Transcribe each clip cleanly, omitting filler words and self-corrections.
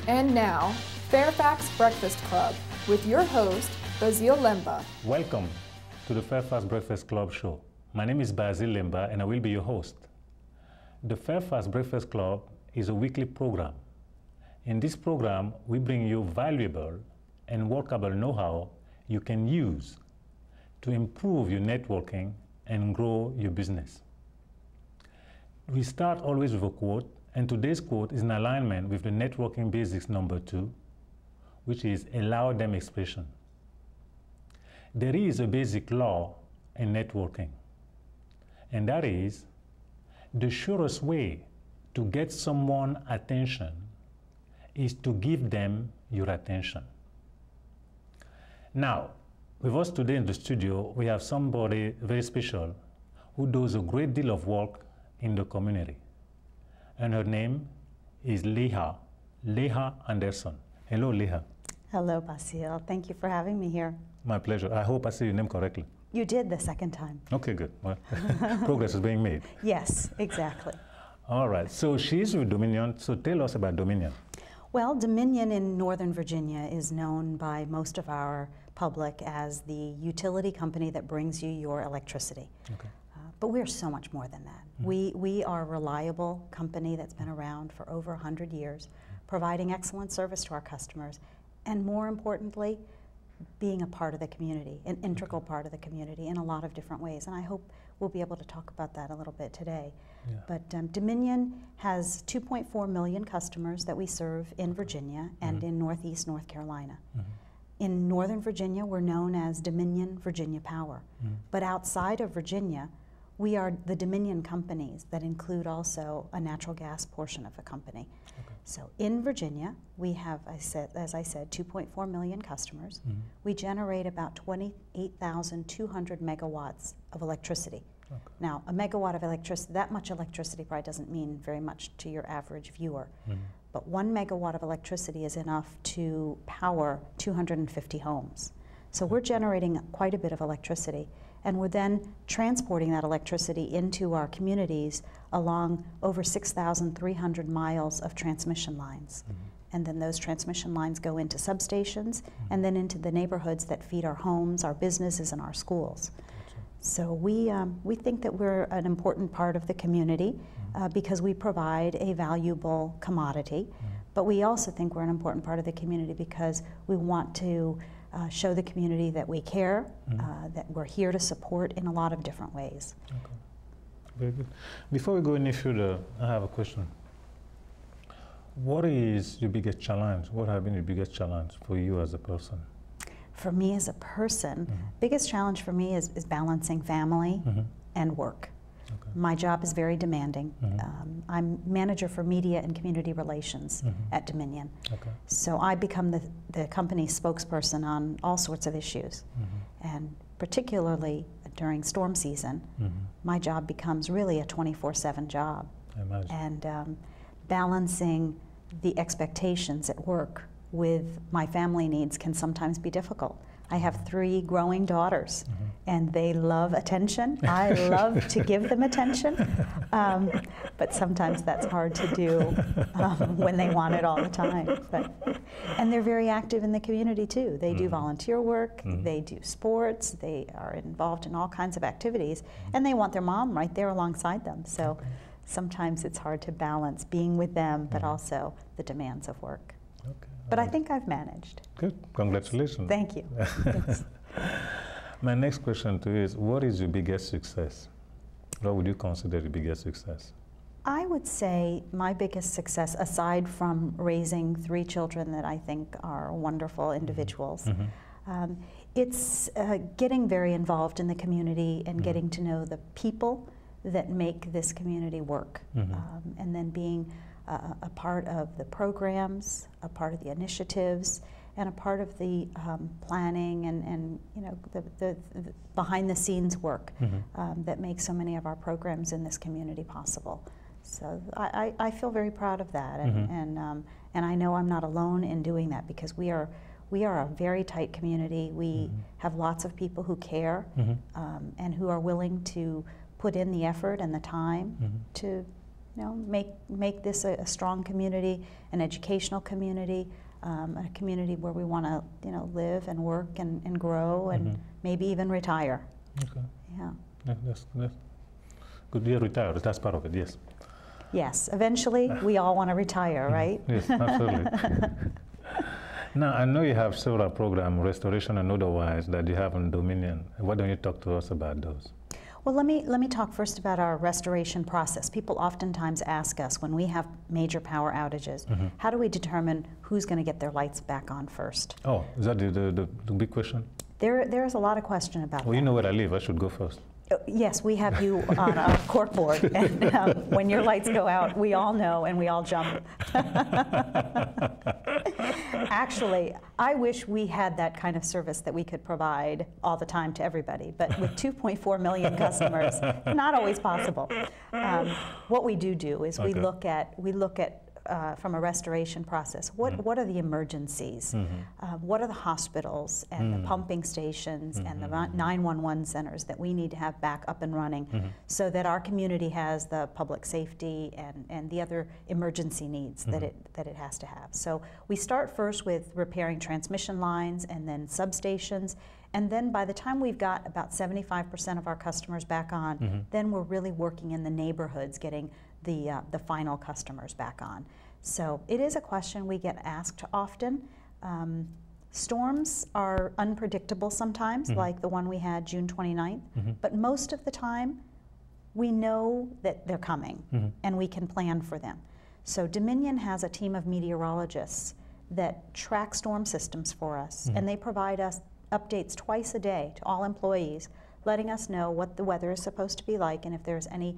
And now, Fairfax Breakfast Club with your host, Basil Lemba. Welcome to the Fairfax Breakfast Club show. My name is Basil Lemba and I will be your host. The Fairfax Breakfast Club is a weekly program. In this program, we bring you valuable and workable know-how you can use to improve your networking and grow your business. We start always with a quote, and today's quote is in alignment with the networking basics number 2, which is allow them expression. There is a basic law in networking, and that is the surest way to get someone's attention is to give them your attention. Now, with us today in the studio, we have somebody very special who does a great deal of work in the community. And her name is Leah Anderson. Hello, Leah. Hello, Basil. Thank you for having me here. My pleasure. I hope I say your name correctly. You did the second time. Okay, good. Well, progress is being made. Yes, exactly. All right. So she's with Dominion. So tell us about Dominion. Well, Dominion in Northern Virginia is known by most of our public as the utility company that brings you your electricity. Okay. But we're so much more than that. We are a reliable company that's been around for over 100 years, providing excellent service to our customers, and more importantly, being a part of the community, an integral part of the community in a lot of different ways. And I hope we'll be able to talk about that a little bit today. Yeah. But Dominion has 2.4 million customers that we serve in Virginia and in Northeast North Carolina. In Northern Virginia, we're known as Dominion Virginia Power. But outside of Virginia, we are the Dominion companies that include also a natural gas portion of the company. Okay. So in Virginia, we have, as I said, 2.4 million customers. We generate about 28,200 megawatts of electricity. Okay. Now, a megawatt of electricity, that much electricity probably doesn't mean very much to your average viewer. But 1 megawatt of electricity is enough to power 250 homes. So we're generating quite a bit of electricity. And we're then transporting that electricity into our communities along over 6,300 miles of transmission lines. And then those transmission lines go into substations and then into the neighborhoods that feed our homes, our businesses, and our schools. So we think that we're an important part of the community because we provide a valuable commodity. But we also think we're an important part of the community because we want to show the community that we care, that we're here to support in a lot of different ways. Okay. Very good. Before we go any further, I have a question. What is your biggest challenge? What have been your biggest challenge for you as a person? For me as a person, biggest challenge for me is balancing family and work. Okay. My job is very demanding. I'm manager for media and community relations at Dominion. Okay. So I become the company's spokesperson on all sorts of issues. And particularly during storm season, my job becomes really a 24/7 job. I imagine. And balancing the expectations at work with my family needs can sometimes be difficult. I have 3 growing daughters, and they love attention. I love to give them attention, but sometimes that's hard to do when they want it all the time. And they're very active in the community too. They do volunteer work, they do sports, they are involved in all kinds of activities, and they want their mom right there alongside them. So sometimes it's hard to balance being with them, but also the demands of work. Okay. But I think I've managed. Good. Congratulations. Thank you. Yes. My next question to you is, what is your biggest success? What would you consider your biggest success? I would say my biggest success, aside from raising 3 children that I think are wonderful individuals, it's getting very involved in the community and getting to know the people that make this community work, and then being a part of the programs, a part of the initiatives, and a part of the planning and you know the behind the scenes work that makes so many of our programs in this community possible. So I feel very proud of that, and I know I'm not alone in doing that because we are a very tight community. We have lots of people who care and who are willing to put in the effort and the time to make this a strong community, an educational community, a community where we want to live and work and grow and maybe even retire. Okay. Yeah. That's could be retired. That's part of it. Yes. Yes. Eventually, we all want to retire, right? Yes, absolutely. Now, I know you have several programs, restoration and otherwise, that you have in Dominion. Why don't you talk to us about those? Well, let me talk first about our restoration process. People oftentimes ask us when we have major power outages, how do we determine who's going to get their lights back on first? Oh, is that the big question? There is a lot of question about that. Well, you know where I live. I should go first. Yes, we have you on our court board, and when your lights go out, we all know and we all jump. Actually, I wish we had that kind of service that we could provide all the time to everybody, but with 2.4 million customers, not always possible. What we do is we look at from a restoration process, what are the emergencies? What are the hospitals and the pumping stations and the 911 centers that we need to have back up and running so that our community has the public safety and the other emergency needs that it has to have. So we start first with repairing transmission lines and then substations, and then by the time we've got about 75% of our customers back on, then we're really working in the neighborhoods, getting the final customers back on. So it is a question we get asked often. Storms are unpredictable sometimes, like the one we had June 29th, but most of the time we know that they're coming and we can plan for them. So Dominion has a team of meteorologists that track storm systems for us, and they provide us updates twice a day to all employees, letting us know what the weather is supposed to be like and if there's any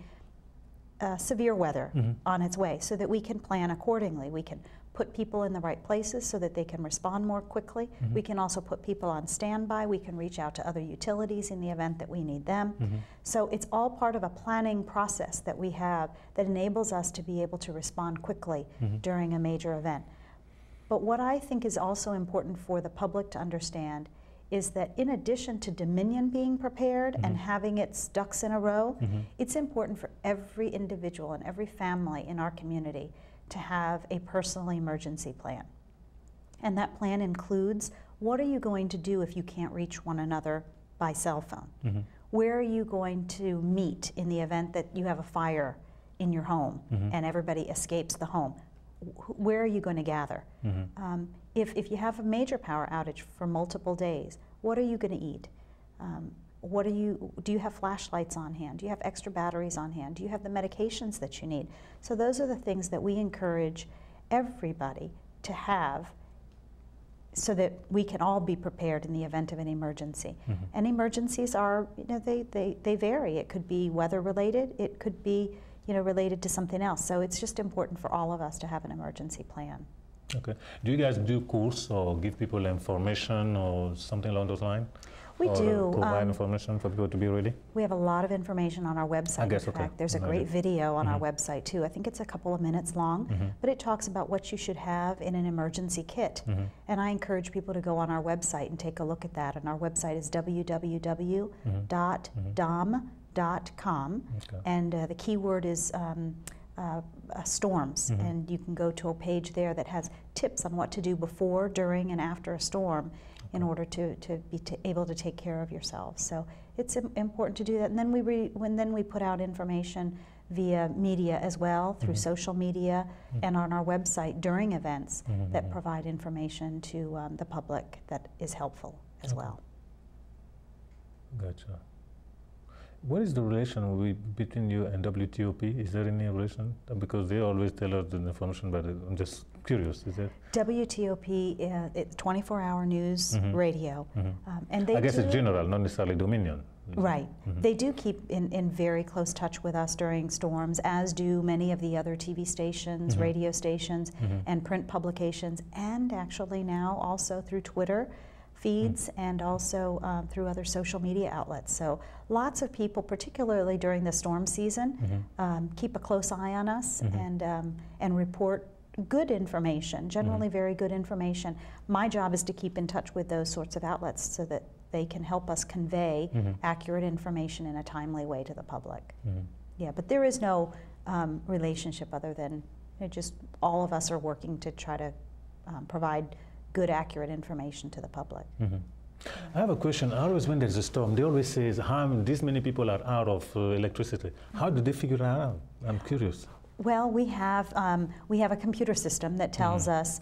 severe weather on its way, so that we can plan accordingly. We can put people in the right places so that they can respond more quickly. We can also put people on standby. We can reach out to other utilities in the event that we need them. So it's all part of a planning process that we have that enables us to be able to respond quickly during a major event. But what I think is also important for the public to understand is that in addition to Dominion being prepared and having its ducks in a row, it's important for every individual and every family in our community to have a personal emergency plan. And that plan includes, what are you going to do if you can't reach one another by cell phone? Where are you going to meet in the event that you have a fire in your home and everybody escapes the home? Where are you going to gather? If you have a major power outage for multiple days, what are you going to eat? Do you have flashlights on hand? Do you have extra batteries on hand? Do you have the medications that you need? So those are the things that we encourage everybody to have so that we can all be prepared in the event of an emergency. And emergencies are, they vary. It could be weather related, it could be related to something else. So it's just important for all of us to have an emergency plan. Okay. Do you guys do course or give people information or something along those lines? We do. Provide information for people to be ready? We have a lot of information on our website. I guess, in fact, there's a great video on our website too. I think it's a couple of minutes long, but it talks about what you should have in an emergency kit. And I encourage people to go on our website and take a look at that. And our website is www.dom.com, and the keyword is storms, and you can go to a page there that has tips on what to do before, during, and after a storm in order to be able to take care of yourselves. So it's important to do that. And then we put out information via media as well, through social media and on our website during events that provide information to the public that is helpful as well. Gotcha. What is the relation between you and WTOP? Is there any relation? Because they always tell us the information, but I'm just curious. Is there? WTOP, it's 24-hour news radio. And they I guess it's general, not necessarily Dominion. Right. They do keep in very close touch with us during storms, as do many of the other TV stations, radio stations, and print publications, and actually now also through Twitter feeds and also through other social media outlets. So lots of people, particularly during the storm season, keep a close eye on us and report good information, generally very good information. My job is to keep in touch with those sorts of outlets so that they can help us convey accurate information in a timely way to the public. Yeah, but there is no relationship other than just all of us are working to try to provide good, accurate information to the public. I have a question. Always when there's a storm, they always say, this many people are out of electricity. How do they figure that out? I'm curious. Well, we have a computer system that tells us,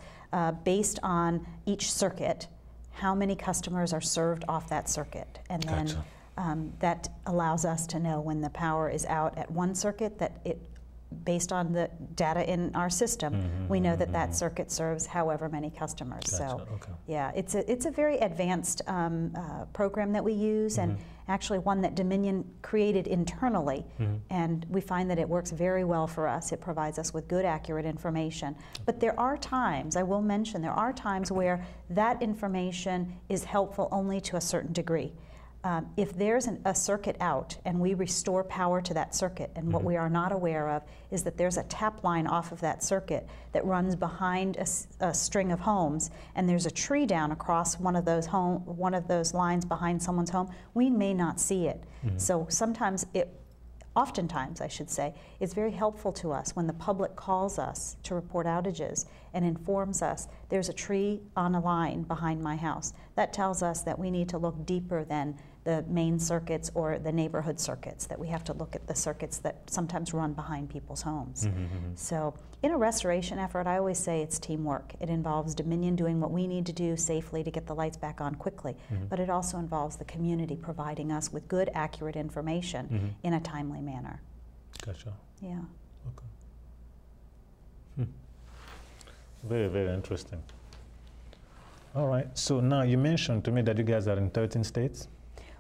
based on each circuit, how many customers are served off that circuit. And then that allows us to know when the power is out at one circuit, based on the data in our system, we know that that circuit serves however many customers. So, yeah, it's a very advanced program that we use, and actually one that Dominion created internally, and we find that it works very well for us. It provides us with good, accurate information. But there are times, I will mention, there are times where that information is helpful only to a certain degree. If there's a circuit out and we restore power to that circuit, and what we are not aware of is that there's a tap line off of that circuit that runs behind a string of homes, and there's a tree down across one of those lines behind someone's home, we may not see it. So oftentimes, I should say, it's very helpful to us when the public calls us to report outages and informs us there's a tree on a line behind my house. That tells us that we need to look deeper than the main circuits or the neighborhood circuits, that we have to look at the circuits that sometimes run behind people's homes. So in a restoration effort, I always say it's teamwork. It involves Dominion doing what we need to do safely to get the lights back on quickly, but it also involves the community providing us with good, accurate information in a timely manner. Gotcha. Yeah. Okay. Very, very interesting. All right, so now you mentioned to me that you guys are in 13 states?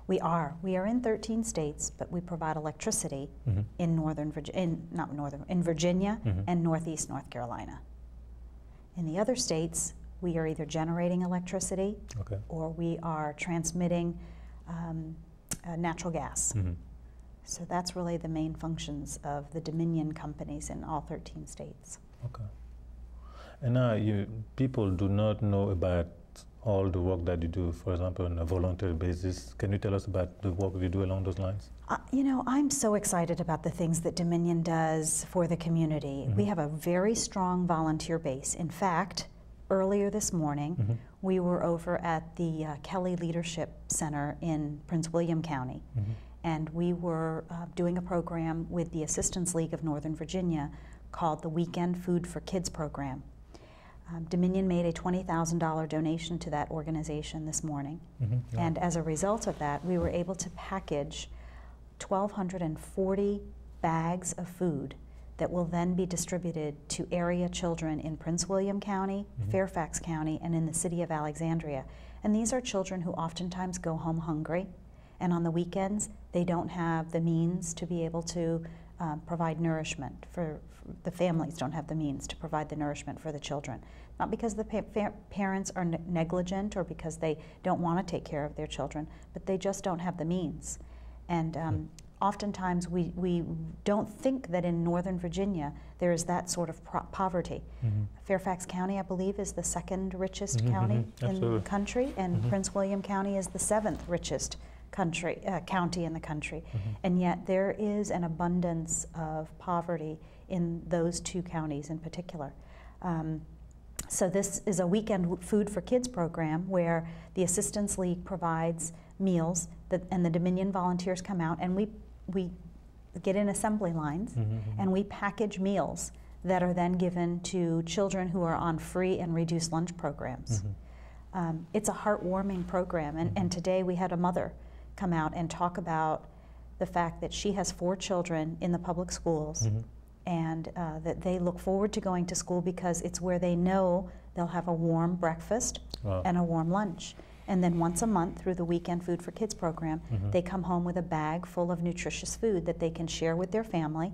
We are. We are in 13 states, but we provide electricity in in Virginia and Northeast North Carolina. In the other states, we are either generating electricity or we are transmitting natural gas. So that's really the main functions of the Dominion companies in all 13 states. Okay. And now people do not know about all the work that you do, for example, on a volunteer basis. Can you tell us about the work you do along those lines? You know, I'm so excited about the things that Dominion does for the community. We have a very strong volunteer base. In fact, earlier this morning, we were over at the Kelly Leadership Center in Prince William County, and we were doing a program with the Assistance League of Northern Virginia called the Weekend Food for Kids program. Dominion made a $20,000 donation to that organization this morning, and as a result of that, we were able to package 1,240 bags of food that will then be distributed to area children in Prince William County, Fairfax County, and in the city of Alexandria. And these are children who oftentimes go home hungry, and on the weekends, they don't have the means to be able to provide nourishment for the families, don't have the means to provide the nourishment for the children. Not because the parents are negligent or because they don't want to take care of their children, but they just don't have the means. And oftentimes we don't think that in Northern Virginia there is that sort of poverty. Fairfax County, I believe, is the second richest county in the country, and Prince William County is the 7th richest county in the country. And yet there is an abundance of poverty in those two counties in particular. So this is a Weekend Food for Kids program where the Assistance League provides meals and the Dominion volunteers come out, and we get in assembly lines and we package meals that are then given to children who are on free and reduced lunch programs. It's a heartwarming program, and today we had a mother come out and talk about the fact that she has 4 children in the public schools, and that they look forward to going to school because it's where they know they'll have a warm breakfast and a warm lunch. And then once a month through the Weekend Food for Kids program, they come home with a bag full of nutritious food that they can share with their family.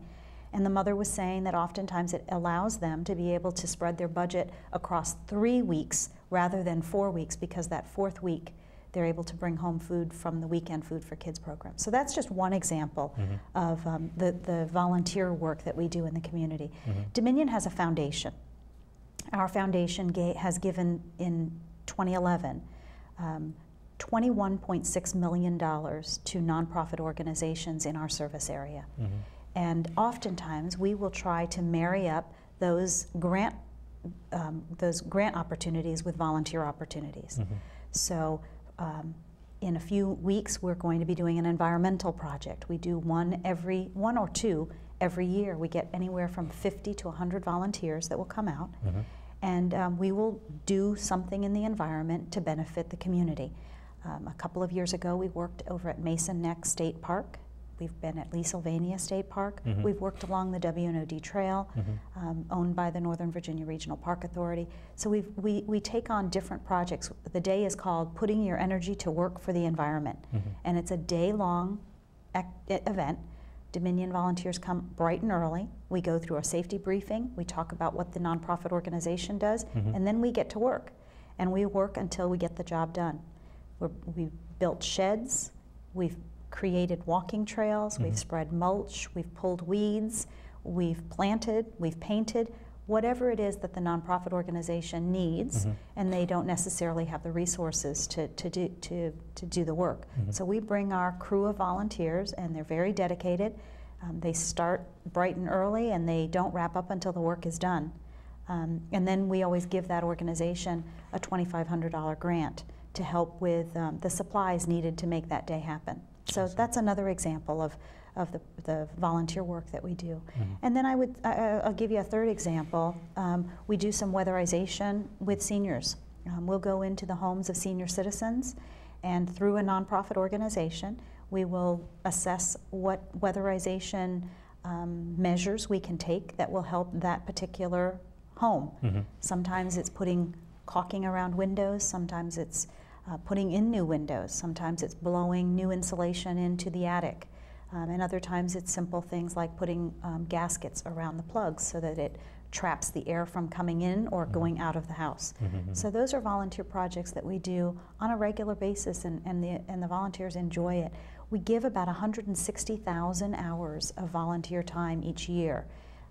And the mother was saying that oftentimes it allows them to be able to spread their budget across 3 weeks rather than 4 weeks, because that 4th week they're able to bring home food from the Weekend Food for Kids program. So that's just one example of the volunteer work that we do in the community. Dominion has a foundation. Our foundation has given in 2011 $21.6 million to nonprofit organizations in our service area. And oftentimes we will try to marry up those grant opportunities with volunteer opportunities. So in a few weeks we're going to be doing an environmental project. We do one or two every year. We get anywhere from 50 to 100 volunteers that will come out, and we will do something in the environment to benefit the community. A couple of years ago we worked over at Mason Neck State Park. We've been at Lee Sylvania State Park. We've worked along the W&OD Trail, owned by the Northern Virginia Regional Park Authority. So we take on different projects. The day is called Putting Your Energy to Work for the Environment. And it's a day-long event. Dominion volunteers come bright and early. We go through a safety briefing. We talk about what the nonprofit organization does, and then we get to work. And we work until we get the job done. We've built sheds. We've created walking trails, we've spread mulch, we've pulled weeds, we've planted, we've painted, whatever it is that the nonprofit organization needs, and they don't necessarily have the resources to do the work. So we bring our crew of volunteers, and they're very dedicated. They start bright and early, and they don't wrap up until the work is done. And then we always give that organization a $2,500 grant to help with the supplies needed to make that day happen. So that's another example of the volunteer work that we do. And then I'll give you a third example. We do some weatherization with seniors. We'll go into the homes of senior citizens, and through a nonprofit organization, we will assess what weatherization measures we can take that will help that particular home. Sometimes it's putting caulking around windows, sometimes it's putting in new windows, sometimes it's blowing new insulation into the attic, and other times it's simple things like putting gaskets around the plugs so that it traps the air from coming in or going out of the house. So those are volunteer projects that we do on a regular basis, and the volunteers enjoy it. We give about 160,000 hours of volunteer time each year,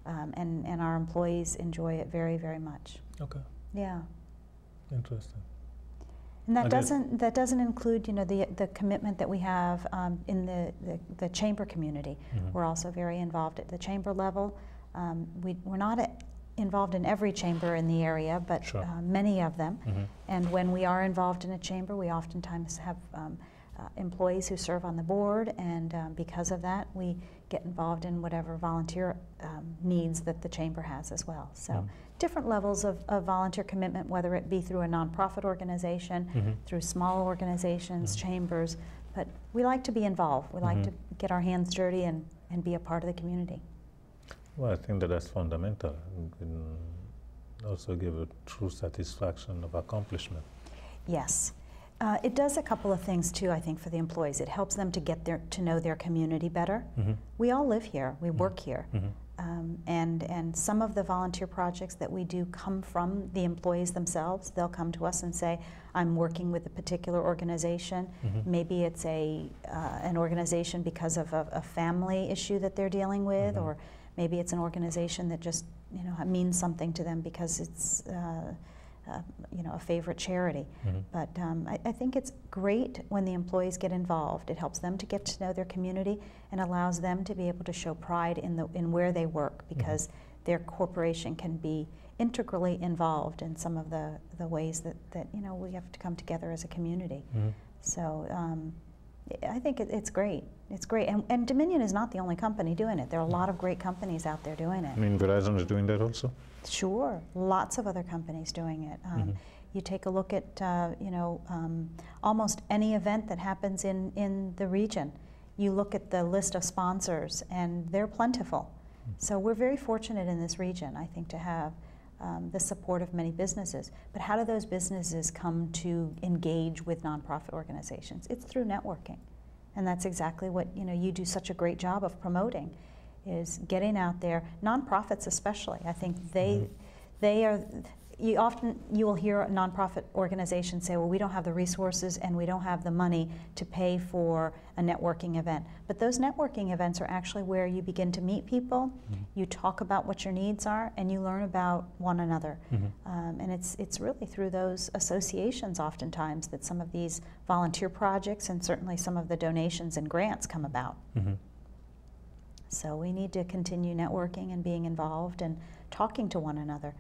and our employees enjoy it very, very much. Okay. Yeah. Interesting. And that doesn't include, you know, the commitment that we have in the chamber community. We're also very involved at the chamber level. We're not involved in every chamber in the area, but many of them. And when we are involved in a chamber, we oftentimes have employees who serve on the board, and because of that, we get involved in whatever volunteer needs that the chamber has as well. So different levels of volunteer commitment, whether it be through a nonprofit organization, through small organizations, chambers, but we like to be involved. We like to get our hands dirty and be a part of the community. Well, I think that's fundamental. And also give a true satisfaction of accomplishment. Yes. It does a couple of things too, I think, for the employees. It helps them to get to know their community better. We all live here, we work here. And some of the volunteer projects that we do come from the employees themselves. They'll come to us and say, I'm working with a particular organization. Maybe it's an organization because of a family issue that they're dealing with, or maybe it's an organization that just, you know, means something to them because it's you know, a favorite charity. But I think it's great when the employees get involved. It helps them to get to know their community and allows them to be able to show pride in where they work, because their corporation can be integrally involved in some of the ways that you know, we have to come together as a community. So I think it's great. It's great. And Dominion is not the only company doing it. There are a lot of great companies out there doing it. I mean, Verizon is doing that also? Sure. Lots of other companies doing it. You take a look at, you know, almost any event that happens in the region. You look at the list of sponsors, and they're plentiful. So we're very fortunate in this region, I think, to have the support of many businesses. But how do those businesses come to engage with nonprofit organizations? It's through networking. And that's exactly what, you know, you do such a great job of promoting, is getting out there. Nonprofits especially, I think they are, you will hear a nonprofit organization say, well, we don't have the resources and we don't have the money to pay for a networking event. But those networking events are actually where you begin to meet people, you talk about what your needs are, and you learn about one another. And it's really through those associations oftentimes that some of these volunteer projects and certainly some of the donations and grants come about. So we need to continue networking and being involved and talking to one another.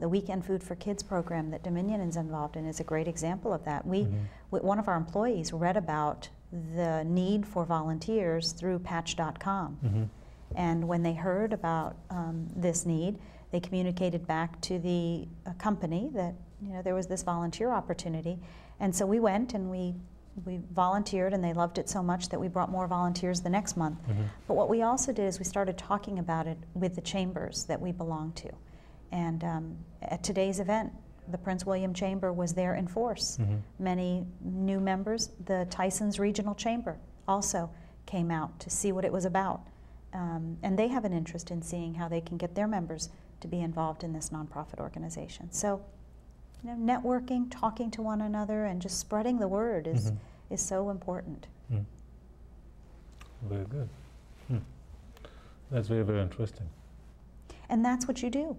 The Weekend Food for Kids program that Dominion is involved in is a great example of that. One of our employees read about the need for volunteers through patch.com. And when they heard about this need, they communicated back to the company that there was this volunteer opportunity. And so we went and we volunteered, and they loved it so much that we brought more volunteers the next month. But what we also did is we started talking about it with the chambers that we belong to. And at today's event, the Prince William Chamber was there in force. Many new members, the Tysons Regional Chamber also came out to see what it was about. And they have an interest in seeing how they can get their members to be involved in this nonprofit organization. So, networking, talking to one another, and just spreading the word is so important. Very good. That's very, very interesting. And that's what you do.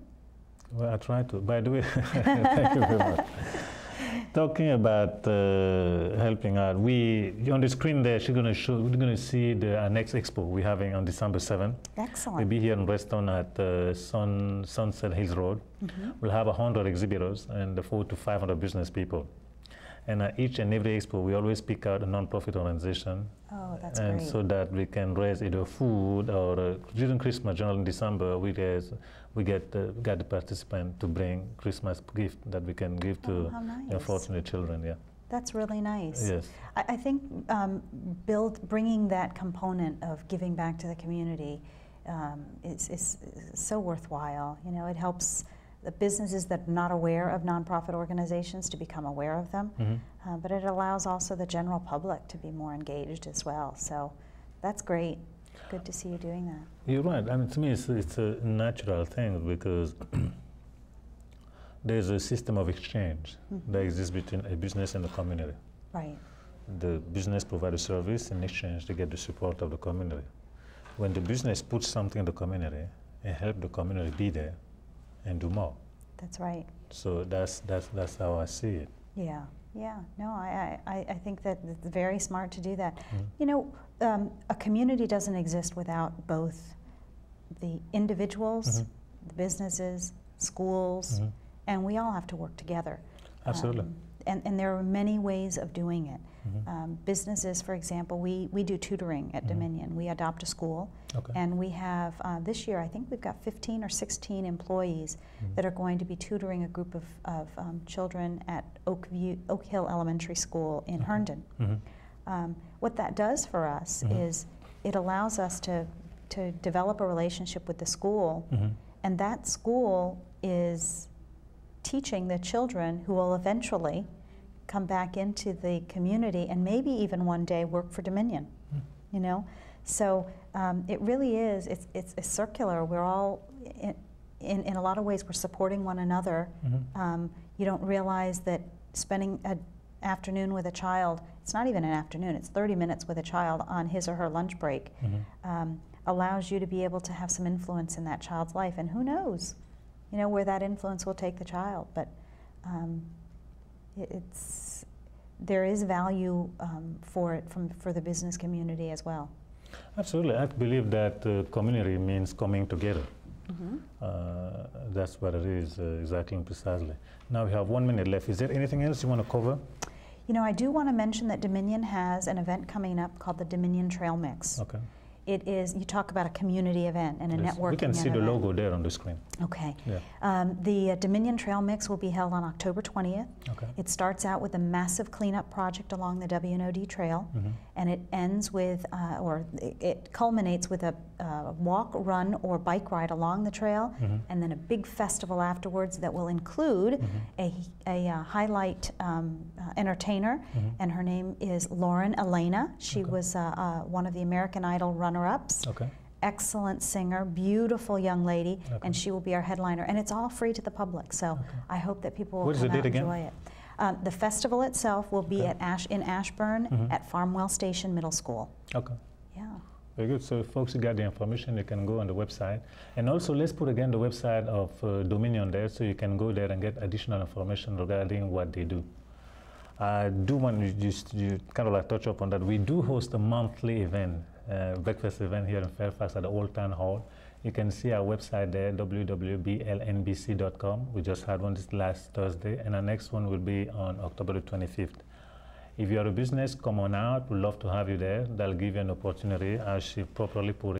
Well, I try to. By the way, thank you very much. Talking about helping out, on the screen there, we're going to see our next expo we're having on December 7th. Excellent. We'll be here in Reston at Sunset Hills Road. We'll have 100 exhibitors and 400 to 500 business people. And at each and every expo, we always pick out a non-profit organization. Oh, that's and great. So that we can raise either food or during Christmas, generally in December, we get the participant to bring Christmas gift that we can give to unfortunate children. Yeah. That's really nice. Yes. I think bringing that component of giving back to the community is so worthwhile. It helps the businesses that are not aware of nonprofit organizations to become aware of them, but it allows also the general public to be more engaged as well. So that's great. Good to see you doing that. You're right. I mean, to me, it's a natural thing because there's a system of exchange that exists between a business and the community. Right. The business provides a service. In exchange, they get the support of the community. When the business puts something in the community and help the community be there and do more. That's right. So that's how I see it. Yeah. Yeah, no, I think that it's very smart to do that. A community doesn't exist without both the individuals, the businesses, schools, and we all have to work together. Absolutely. And there are many ways of doing it. Businesses, for example, we do tutoring at Dominion. We adopt a school, and we have, this year, I think we've got 15 or 16 employees that are going to be tutoring a group of children at Oak Hill Elementary School in Herndon. What that does for us is it allows us to develop a relationship with the school, and that school is teaching the children who will eventually come back into the community and maybe even one day work for Dominion, So it really is, it's circular. We're all, in a lot of ways, we're supporting one another. You don't realize that spending an afternoon with a child, it's not even an afternoon, it's 30 minutes with a child on his or her lunch break, allows you to be able to have some influence in that child's life. And who knows, where that influence will take the child. But there is value for it for the business community as well. Absolutely. I believe that community means coming together. That's what it is, exactly and precisely. Now we have 1 minute left. Is there anything else you want to cover? I do want to mention that Dominion has an event coming up called the Dominion Trail Mix. Okay. It is, you talk about a community event and a networking event. We can see the logo there on the screen. Okay. Yeah. The Dominion Trail Mix will be held on October 20th. Okay. It starts out with a massive cleanup project along the WNOD Trail, and it ends with, it culminates with a walk, run, or bike ride along the trail, and then a big festival afterwards that will include a highlight entertainer, and her name is Lauren Elena. She was one of the American Idol runner-ups. Okay. Excellent singer, beautiful young lady, and she will be our headliner. And it's all free to the public, so I hope that people will come out and enjoy it. The festival itself will be in Ashburn at Farmwell Station Middle School. Okay. Yeah. Very good. So if folks got the information, they can go on the website. And also, let's put again the website of Dominion there, so you can go there and get additional information regarding what they do. I do want you kind of like touch up on that. We do host a monthly event breakfast event here in Fairfax at the Old Town Hall. You can see our website there, www.blnbc.com. We just had one this last Thursday, and our next one will be on October the 25th. If you are a business, come on out. We'd love to have you there. That'll give you an opportunity, as she properly put